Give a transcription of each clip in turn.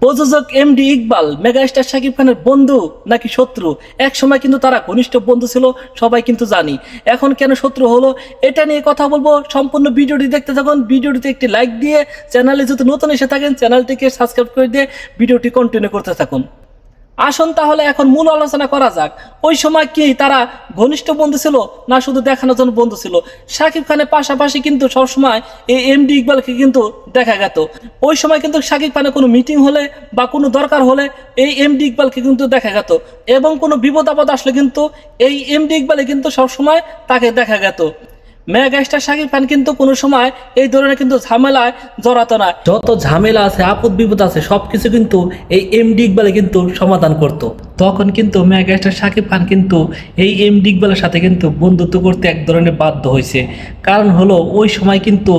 প্রযোজক MD Iqbal megastar Shakib খানের বন্ধু নাকি শত্রু? এক সময় কিন্তু তারা ঘনিষ্ঠ বন্ধু ছিল, সবাই কিন্তু জানি। এখন কেন শত্রু হলো, এটা নিয়ে কথা বলবো। সম্পূর্ণ ভিডিওটি দেখতে থাকুন। ভিডিওটিতে একটি লাইক দিয়ে, চ্যানেলে যদি নতুন এসে থাকেন চ্যানেলটিকে সাবস্ক্রাইব করে দিয়ে ভিডিওটি কন্টিনিউ করতে থাকুন। আসুন তাহলে এখন মূল আলোচনা করা যাক। ওই সময় কি তারা ঘনিষ্ঠ বন্ধু ছিল না শুধু দেখানোর জন্য বন্ধু ছিল? শাকিব খানের পাশাপাশি কিন্তু সবসময় এই এমডি ইকবালকে কিন্তু দেখা যেত। ওই সময় কিন্তু শাকিব খানের কোনো মিটিং হলে বা কোনো দরকার হলে এই এমডি ইকবালকে কিন্তু দেখা যেত, এবং কোনো বিপদ আপদ আসলে কিন্তু এই এমডি ইকবালে কিন্তু সবসময় তাকে দেখা যেত। মেগাস্টার শাকিব খান কিন্তু কোনো সময় এই ধরনের কিন্তু ঝামেলায় জড়াতো না। যত ঝামেলা আছে, আপদ বিপদ আছে, সবকিছু কিন্তু এই এমডি ইকবালে কিন্তু সমাধান করত। তখন কিন্তু মেগাস্টার শাকিব খান কিন্তু এই এমডি ইকবালের সাথে কিন্তু বন্ধুত্ব করতে এক ধরনের বাধ্য হয়েছে। কারণ হলো ওই সময় কিন্তু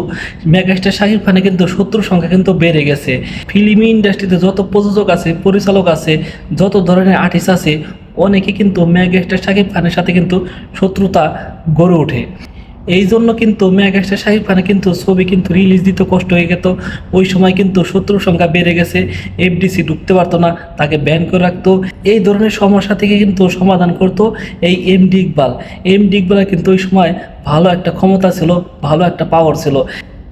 মেগাস্টার শাকিব খানের কিন্তু শত্রুর সংখ্যা কিন্তু বেড়ে গেছে। ফিল্ম ইন্ডাস্ট্রিতে যত প্রযোজক আছে, পরিচালক আছে, যত ধরনের আর্টিস্ট আছে, অনেকে কিন্তু মেগাস্টার শাকিব খানের সাথে কিন্তু শত্রুতা গড়ে ওঠে। এই জন্য কিন্তু মেগাস্টার শাকিব খানের কিন্তু ছবি কিন্তু রিলিজ দিতে কষ্ট হয়ে যেত। ওই সময় কিন্তু শত্রুর সংখ্যা বেড়ে গেছে, এফডিসি ঢুকতে পারতো না, তাকে ব্যান করে রাখতো। এই ধরনের সমস্যা থেকে কিন্তু সমাধান করতো এই এমডি ইকবাল। এমডি ইকবালের কিন্তু ওই সময় ভালো একটা ক্ষমতা ছিল, ভালো একটা পাওয়ার ছিল।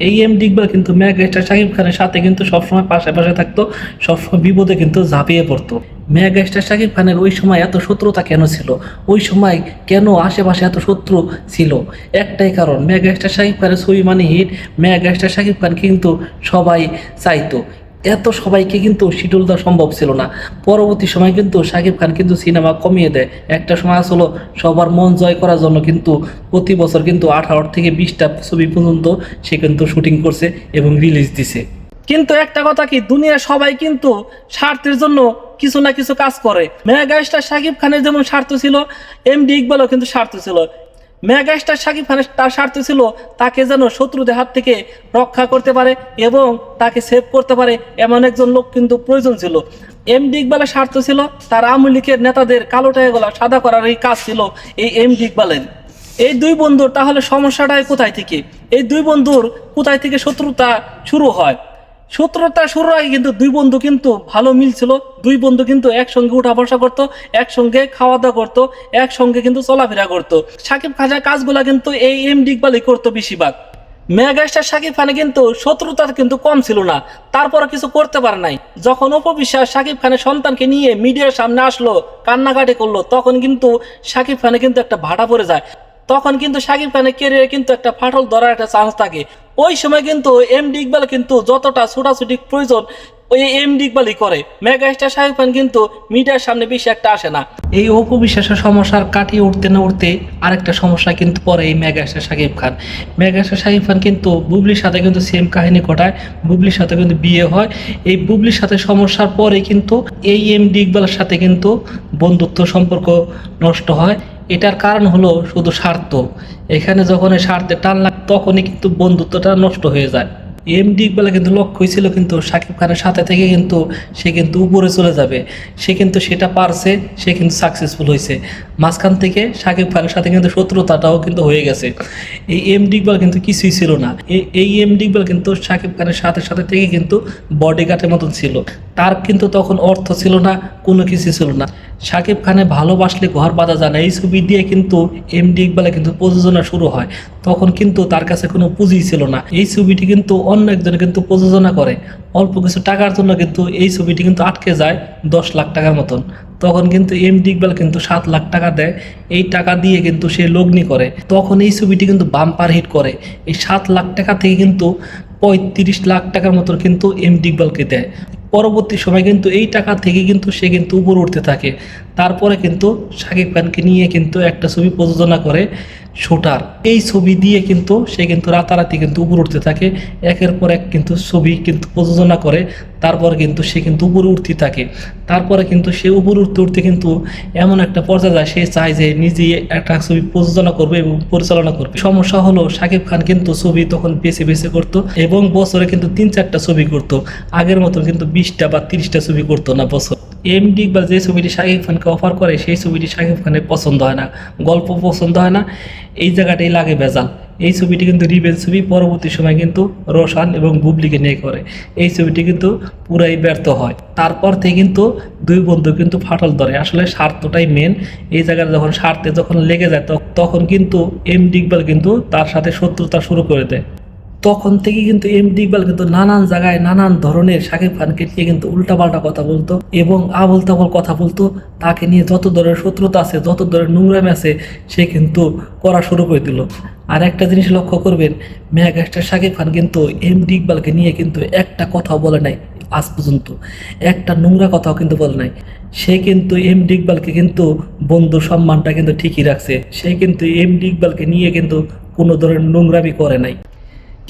এই এমডি ইকবাল কিন্তু মেগাস্টার শাকিব খানের সাথে কিন্তু সবসময় পাশে থাকতো, সবসময় বিপদে কিন্তু ঝাঁপিয়ে পড়তো। মেগাস্টার শাকিব খানের ওই সময় এত শত্রুতা কেন ছিল? ওই সময় কেন আশেপাশে এত শত্রু ছিল? একটাই কারণ, মেগাস্টার শাকিব খানের ছবি মানে হিট। মেগাস্টার শাকিব খান কিন্তু সবাই চাইতো, এত সবাইকে কিন্তু শিডিউল দেওয়া সম্ভব ছিল না। পরবর্তী সময় কিন্তু শাকিব খান কিন্তু সিনেমা কমিয়ে দেয়। একটা সময় আসলে সবার মন জয় করার জন্য কিন্তু প্রতি বছর কিন্তু 18 থেকে 20টা ছবি পর্যন্ত সে কিন্তু শুটিং করছে এবং রিলিজ দিছে। কিন্তু একটা কথা কি, দুনিয়া সবাই কিন্তু স্বার্থের জন্য কিছু না কিছু কাজ করে। মেগাস্টার শাকিব খানের যেমন স্বার্থ ছিল, এমডি ইকবালও কিন্তু স্বার্থ ছিল। মেগাস্টার শাকিব খানের তার স্বার্থ ছিল তাকে যেন শত্রুদের হাত থেকে রক্ষা করতে পারে এবং তাকে সেভ করতে পারে, এমন একজন লোক কিন্তু প্রয়োজন ছিল। এমডি ইকবালের স্বার্থ ছিল তার আওয়ামী লীগের নেতাদের কালো টাকাগুলো সাদা করার এই কাজ ছিল এই এমডি ইকবালের। এই দুই বন্ধুর তাহলে সমস্যাটাই কোথায় থেকে? এই দুই বন্ধুর কোথায় থেকে শত্রুতা শুরু হয়? শত্রুতা শুরুর আগে কিন্তু দুই বন্ধু কিন্তু ভালো মিল ছিল। দুই বন্ধু কিন্তু একসঙ্গে উঠা বসা করতো, একসঙ্গে খাওয়া দাওয়া করতো, একসঙ্গে কিন্তু চলাফেরা করতো। শাকিব খানের কাজগুলা কিন্তু এই এমডি ইকবালই করতো বেশিরভাগ। মেগাস্টার শাকিব খানে কিন্তু শত্রুতা কিন্তু কম ছিল না, তারপরে কিছু করতে পারে নাই। যখন অপবিশ্বাস শাকিব খানের সন্তানকে নিয়ে মিডিয়ার সামনে আসলো, কান্নাকাটি করলো, তখন কিন্তু শাকিব খানে কিন্তু একটা ভাটা পড়ে যায়। তখন কিন্তু শাকিব খানের ক্যারিয়ারে কিন্তু একটা ফাটল ধরার একটা চান্স থাকে। ওই সময় কিন্তু এমডি ইকবাল কিন্তু যতটা ছোটাছুটি প্রয়োজন ওই এমডি ইকবালই করে। মেগাস্টার শাকিব খান কিন্তু মিডিয়ার সামনে বেশি একটা আসে না। এই অপবিশ্বাসের সমস্যার কাটিয়ে উঠতে না উঠতে আরেকটা সমস্যা কিন্তু পরে এই মেগাস্টার শাকিব খান। মেগাস্টার শাকিব খান কিন্তু বুবলির সাথে কিন্তু সেম কাহিনী ঘটায়, বুবলির সাথে কিন্তু বিয়ে হয়। এই বুবলির সাথে সমস্যার পরে কিন্তু এই এমডি ইকবালের সাথে কিন্তু বন্ধুত্ব সম্পর্ক নষ্ট হয়। এটার কারণ হলো শুধু স্বার্থ। এখানে যখন স্বার্থে টান লাগে তখনই কিন্তু বন্ধুত্বটা নষ্ট হয়ে যায়। এমডি ইকবালের কিন্তু লক্ষ্য ছিল কিন্তু শাকিব খানের সাথে থেকে কিন্তু সে কিন্তু উপরে চলে যাবে। সে কিন্তু সেটা পারছে, সে কিন্তু সাকসেসফুল হয়েছে। মাঝখান থেকে শাকিব খানের সাথে কিন্তু শত্রুতাটাও কিন্তু হয়ে গেছে। এই এমডি ইকবাল কিন্তু কিছুই ছিল না। এই এমডি ইকবাল কিন্তু শাকিব খানের সাথে থেকে কিন্তু বডিগার্ডের মতন ছিল। তার কিন্তু তখন অর্থ ছিল না, কোনো কিছু ছিল না। শাকিব খানে ভালোবাসলে ঘর বাঁধা যায় না, এই ছবি দিয়ে কিন্তু এমডি ইকবালে কিন্তু প্রযোজনা শুরু হয়। তখন কিন্তু তার কাছে কোনো পুঁজি ছিল না। এই ছবিটি কিন্তু অন্য একজন কিন্তু প্রযোজনা করে, অল্প কিছু টাকার জন্য কিন্তু এই ছবিটি কিন্তু আটকে যায় 10 লাখ টাকার মতন। তখন কিন্তু এমডি ইকবাল কিন্তু 7 লাখ টাকা দেয়। এই টাকা দিয়ে কিন্তু সে লগ্নি করে। তখন এই ছবিটি কিন্তু বাম্পার হিট করে। এই 7 লাখ টাকা থেকে কিন্তু 35 লাখ টাকার মতো কিন্তু এমডি ইকবালকে দেয়। পরবর্তী সময় কিন্তু এই টাকা থেকে কিন্তু সে কিন্তু উপরে উঠতে থাকে। তারপরে কিন্তু শাকিব খানকে নিয়ে কিন্তু একটা ছবি প্রযোজনা করে, শুটার। এই ছবি দিয়ে কিন্তু সে কিন্তু রাতারাতি কিন্তু উপরে উঠতে থাকে। একের পর এক কিন্তু ছবি কিন্তু প্রযোজনা করে, তারপরে কিন্তু সে কিন্তু উপরে উঠতে থাকে। তারপরে কিন্তু সে উপরে উঠতে কিন্তু এমন একটা পর্যায়ে যায়, সে চায় যে নিজেই একটা ছবি প্রযোজনা করবে এবং পরিচালনা করবে। সমস্যা হলো শাকিব খান কিন্তু ছবি তখন বেছে করতো এবং বছরে কিন্তু 3-4টা ছবি করতো। আগের মতন কিন্তু 20টা বা 30টা ছবি করতো না বছর। এমডি ইকবাল যে ছবিটি শাকিব খানকে অফার করে সেই ছবিটি শাকিব খানের পছন্দ হয় না, গল্প পছন্দ হয় না, এই জায়গাটাই লাগে ভেজাল। এই ছবিটি কিন্তু রিভেঞ্জ ছবি, পরবর্তী সময় কিন্তু রোশান এবং বুবলিকে নিয়ে করে। এই ছবিটি কিন্তু পুরাই ব্যর্থ হয়। তারপর থেকে কিন্তু দুই বন্ধু কিন্তু ফাটল ধরে। আসলে স্বার্থটাই মেন। এই জায়গায় যখন স্বার্থে যখন লেগে যায় তখন কিন্তু এমডি ইকবাল কিন্তু তার সাথে শত্রুতা শুরু করে দেয়। তখন থেকে কিন্তু এমডি ইকবাল কিন্তু নানান জায়গায় নানান ধরনের শাকিব খানকে নিয়ে কিন্তু উল্টাপাল্টা কথা বলতো এবং আবল তাবল কথা বলতো। তাকে নিয়ে যত ধরনের শত্রুতা আছে, যত ধরনের নোংরামি আছে, সে কিন্তু করা শুরু করে দিল। আর একটা জিনিস লক্ষ্য করবেন, মেগাস্টার শাকিব খান কিন্তু এমডি ইকবালকে নিয়ে কিন্তু একটা কথাও বলে নাই আজ পর্যন্ত, একটা নোংরা কথাও কিন্তু বলে নাই। সে কিন্তু এমডি ইকবালকে কিন্তু বন্ধু সম্মানটা কিন্তু ঠিকই রাখছে। সে কিন্তু এমডি ইকবালকে নিয়ে কিন্তু কোনো ধরনের নোংরামি করে নাই।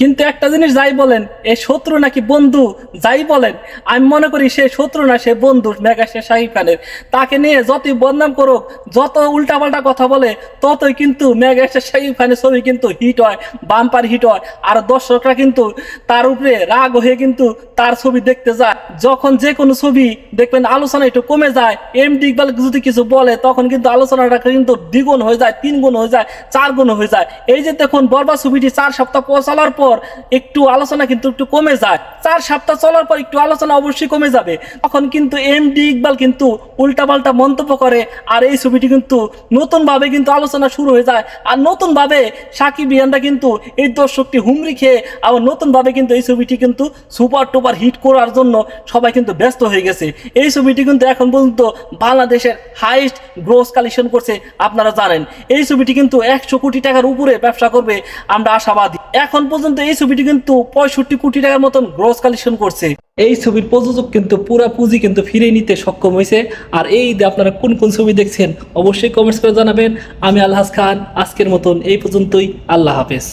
কিন্তু একটা জিনিস যাই বলেন, এ শত্রু নাকি বন্ধু যাই বলেন, আমি মনে করি সে শত্রু না, সে বন্ধু মেগাস্টার শাকিব খানের। তাকে নিয়ে যতই বদনাম করুক, যত উল্টাপাল্টা কথা বলে, ততই কিন্তু মেগাস্টার শাকিব খানের ছবি কিন্তু হিট হয়, বাম্পার হিট হয়। আর দর্শকরা কিন্তু তার উপরে রাগ হয়ে কিন্তু তার ছবি দেখতে যায়। যখন যে কোনো ছবি দেখবেন আলোচনা একটু কমে যায়, এমডি ইকবাল যদি কিছু বলে তখন কিন্তু আলোচনাটা কিন্তু দ্বিগুণ হয়ে যায়, 3 গুণ হয়ে যায়, 4 গুণ হয়ে যায়। এই যে দেখুন বরবাদ ছবিটি 4 সপ্তাহ চলার পর একটু আলোচনা কিন্তু একটু কমে যায়, 4 সপ্তাহ চলার পর একটু আলোচনা অবশ্যই কমে যাবে। তখন কিন্তু এমডি ইকবাল কিন্তু উল্টাপাল্টা মন্তব্য করে, আর এই ছবিটি কিন্তু নতুন ভাবে কিন্তু আলোচনা শুরু হয়ে যায়। আর নতুন ভাবে সাকিবিয়ানরা কিন্তু এই দর্শকটি হুমড়ি খেয়ে আবার নতুন ভাবে কিন্তু এই ছবিটি কিন্তু সুপার টুপার হিট করার জন্য সবাই কিন্তু ব্যস্ত হয়ে গেছে। এই ছবিটি কিন্তু এখন পর্যন্ত বাংলাদেশের হাইস্ট গ্রোস কালেকশন করছে, আপনারা জানেন। এই ছবিটি কিন্তু 100 কোটি টাকার উপরে ব্যবসা করবে, আমরা আশাবাদী। এখন পর্যন্ত এই ছবিটি কিন্তু 65 কোটি টাকার মতন গ্রোস কালেকশন করছে। এই ছবির প্রযোজক কিন্তু পুরা পুঁজি কিন্তু ফিরিয়ে নিতে সক্ষম হয়েছে। আর এই ঈদে আপনারা কোন কোন ছবি দেখছেন অবশ্যই কমেন্টস করে জানাবেন। আমি আলহাজ খান, আজকের মতন এই পর্যন্তই। আল্লাহ হাফেজ।